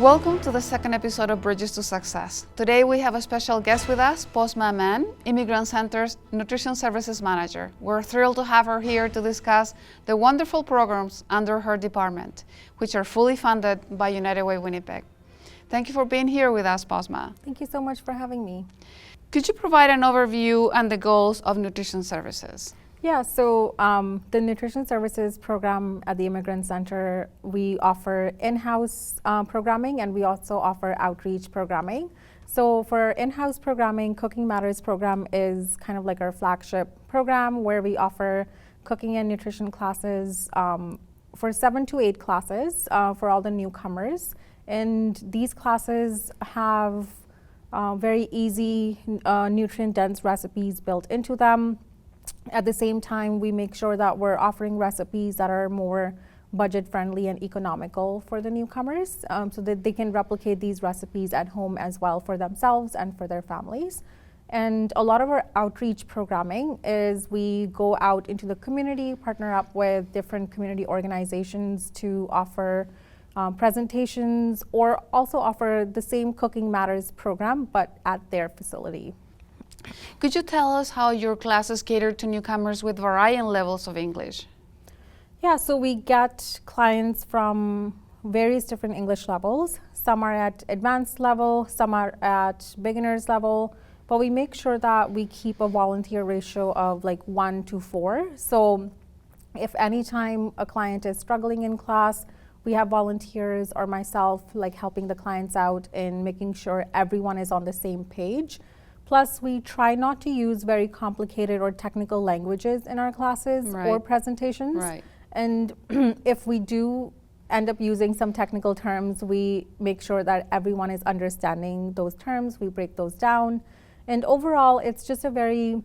Welcome to the second episode of Bridges to Success. Today we have a special guest with us, Poznma Maan, Immigrant Centre's Nutrition Services Manager. We're thrilled to have her here to discuss the wonderful programs under her department, which are fully funded by United Way Winnipeg. Thank you for being here with us, Poznma. Thank you so much for having me. Could you provide an overview and the goals of nutrition services? Yeah, so the Nutrition Services program at the Immigrant Centre, we offer in-house programming and we also offer outreach programming. So for in-house programming, Cooking Matters program is kind of like our flagship program where we offer cooking and nutrition classes for 7 to 8 classes for all the newcomers. And these classes have very easy nutrient-dense recipes built into them. At the same time, we make sure that we're offering recipes that are more budget-friendly and economical for the newcomers so that they can replicate these recipes at home as well for themselves and for their families. And a lot of our outreach programming is we go out into the community, partner up with different community organizations to offer presentations or also offer the same Cooking Matters program but at their facility. Could you tell us how your classes cater to newcomers with varying levels of English? Yeah, so we get clients from various different English levels. Some are at advanced level, some are at beginners level, but we make sure that we keep a volunteer ratio of like 1 to 4. So if anytime a client is struggling in class, we have volunteers or myself like helping the clients out in making sure everyone is on the same page. Plus, we try not to use very complicated or technical languages in our classes or presentations. Right. And if we do end up using some technical terms, we make sure that everyone is understanding those terms. We break those down. And overall, it's just a very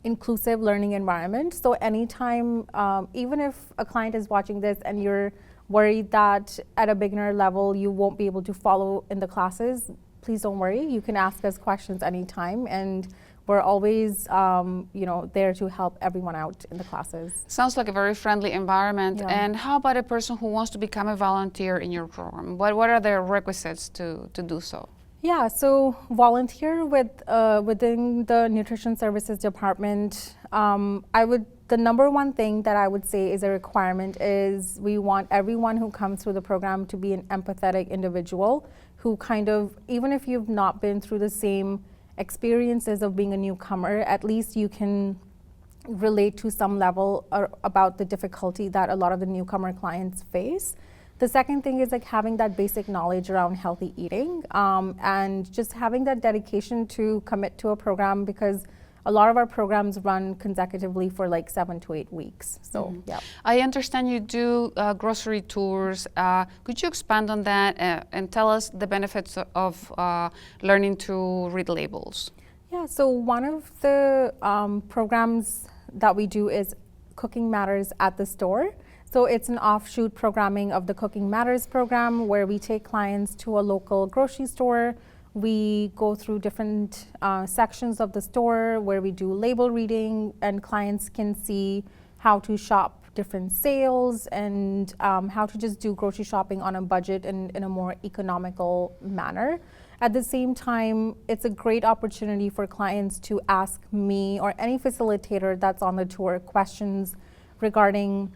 inclusive learning environment. So anytime, even if a client is watching this and you're worried that at a beginner level you won't be able to follow in the classes, please don't worry. You can ask us questions anytime, and we're always, there to help everyone out in the classes. Sounds like a very friendly environment. Yeah. And how about a person who wants to become a volunteer in your program? What are the requisites to do so? Yeah, so volunteer within the Nutrition Services Department. The number one thing that I would say is a requirement is we want everyone who comes through the program to be an empathetic individual who kind of, even if you've not been through the same experiences of being a newcomer, at least you can relate to some level about the difficulty that a lot of the newcomer clients face. The second thing is like having that basic knowledge around healthy eating and just having that dedication to commit to a program, because a lot of our programs run consecutively for like 7 to 8 weeks. So, yeah. I understand you do grocery tours. Could you expand on that and tell us the benefits of learning to read labels? Yeah, so one of the programs that we do is Cooking Matters at the Store. So it's an offshoot programming of the Cooking Matters program where we take clients to a local grocery store. We go through different sections of the store where we do label reading, and clients can see how to shop different sales and how to just do grocery shopping on a budget and in a more economical manner. At the same time, it's a great opportunity for clients to ask me or any facilitator that's on the tour questions regarding,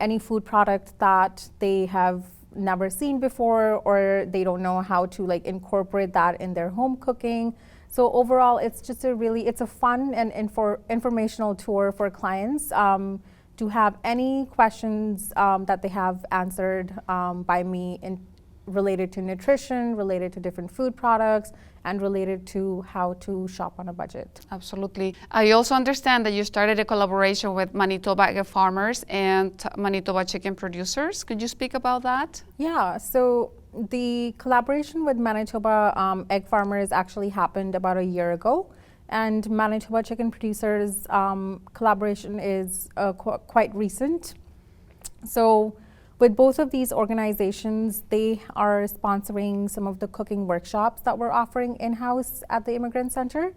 any food product that they have never seen before, or they don't know how to like incorporate that in their home cooking. So overall, it's just it's a fun and informational tour for clients to have any questions that they have answered by me related to nutrition, related to different food products, and related to how to shop on a budget. Absolutely. I also understand that you started a collaboration with Manitoba egg farmers and Manitoba chicken producers. Could you speak about that? Yeah, so the collaboration with Manitoba egg farmers actually happened about a year ago. And Manitoba chicken producers collaboration is quite recent. So with both of these organizations, they are sponsoring some of the cooking workshops that we're offering in-house at the Immigrant Centre.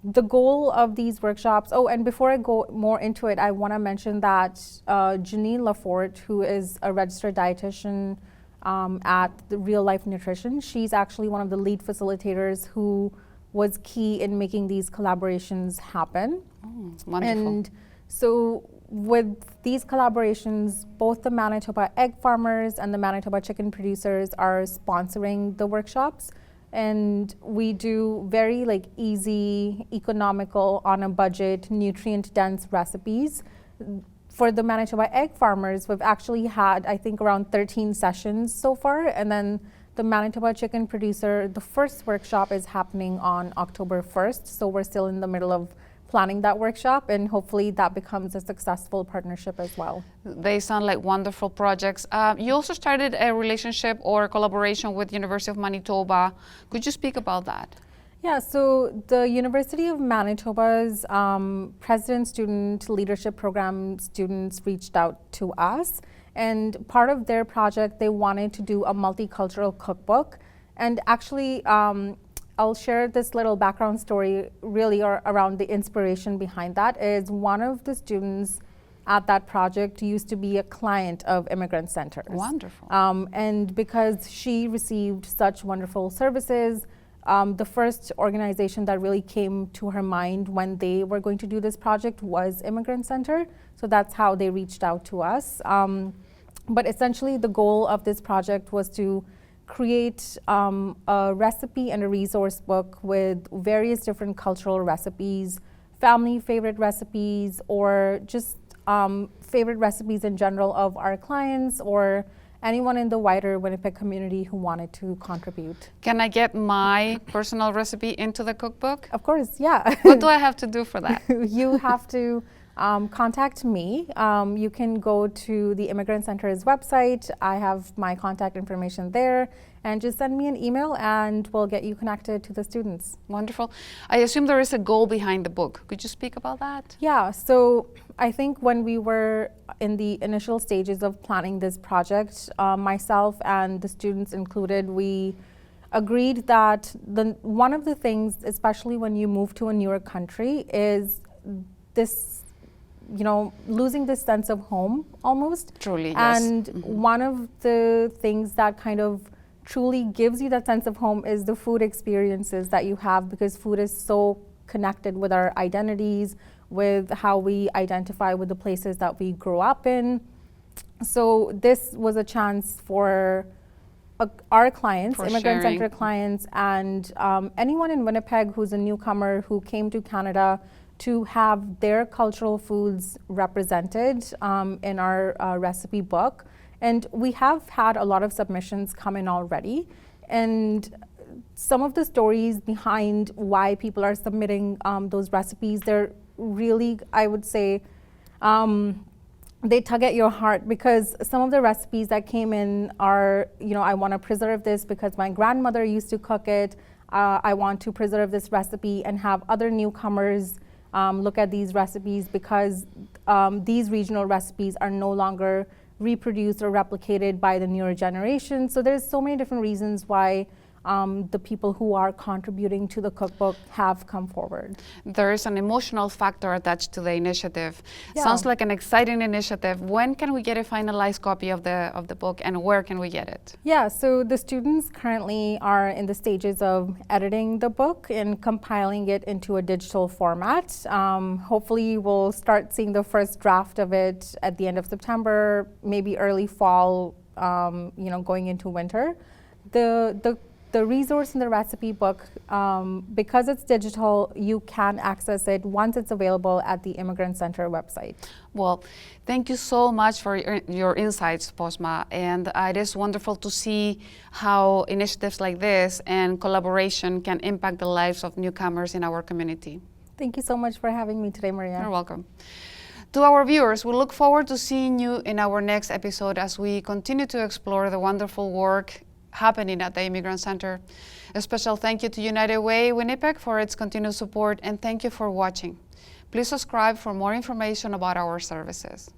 The goal of these workshops, and before I go more into it, I want to mention that Janine Lafort, who is a registered dietitian at the Real Life Nutrition. She's actually one of the lead facilitators who was key in making these collaborations happen. Oh, wonderful. And so with these collaborations, both the Manitoba egg farmers and the Manitoba chicken producers are sponsoring the workshops. And we do very easy, economical, on a budget, nutrient-dense recipes. For the Manitoba egg farmers, we've actually had, I think, around 13 sessions so far. And then the Manitoba chicken producer, the first workshop is happening on October 1st. So we're still in the middle of planning that workshop, and hopefully that becomes a successful partnership as well. They sound like wonderful projects. You also started a relationship or a collaboration with University of Manitoba. Could you speak about that? Yeah, so the University of Manitoba's President-Student Leadership Program students reached out to us, and part of their project, they wanted to do a multicultural cookbook. And actually, I'll share this little background story really around the inspiration behind that. Is one of the students at that project used to be a client of Immigrant Centre. Wonderful. And because she received such wonderful services, the first organization that really came to her mind when they were going to do this project was Immigrant Centre. So that's how they reached out to us. But essentially the goal of this project was to create a recipe and a resource book with various different cultural recipes, family favorite recipes, or just favorite recipes in general of our clients or anyone in the wider Winnipeg community who wanted to contribute. Can I get my personal recipe into the cookbook? Of course, yeah. What do I have to do for that? You have to contact me. You can go to the Immigrant Centre's website. I have my contact information there, and just send me an email and we'll get you connected to the students. Wonderful. I assume there is a goal behind the book. Could you speak about that? Yeah, so I think when we were in the initial stages of planning this project, myself and the students included, we agreed that one of the things, especially when you move to a newer country, is this losing this sense of home almost. Truly, yes. And one of the things that kind of truly gives you that sense of home is the food experiences that you have, because food is so connected with our identities, with how we identify with the places that we grew up in. So this was a chance for our clients, Immigrant Centre clients, and anyone in Winnipeg who's a newcomer who came to Canada to have their cultural foods represented in our recipe book. And we have had a lot of submissions come in already. And some of the stories behind why people are submitting those recipes, they're really, I would say, they tug at your heart, because some of the recipes that came in are, I want to preserve this because my grandmother used to cook it. I want to preserve this recipe and have other newcomers look at these recipes, because these regional recipes are no longer reproduced or replicated by the newer generation. So there's so many different reasons why the people who are contributing to the cookbook have come forward. There is an emotional factor attached to the initiative. Yeah. Sounds like an exciting initiative. When can we get a finalized copy of the book, and where can we get it? Yeah, so the students currently are in the stages of editing the book and compiling it into a digital format. Hopefully we'll start seeing the first draft of it at the end of September, maybe early fall, going into winter. The resource in the recipe book, because it's digital, you can access it once it's available at the Immigrant Centre website. Well, thank you so much for your insights, Poznma, and it is wonderful to see how initiatives like this and collaboration can impact the lives of newcomers in our community. Thank you so much for having me today, Maria. You're welcome. To our viewers, we look forward to seeing you in our next episode as we continue to explore the wonderful work happening at the Immigrant Centre. A special thank you to United Way Winnipeg for its continued support, and thank you for watching. Please subscribe for more information about our services.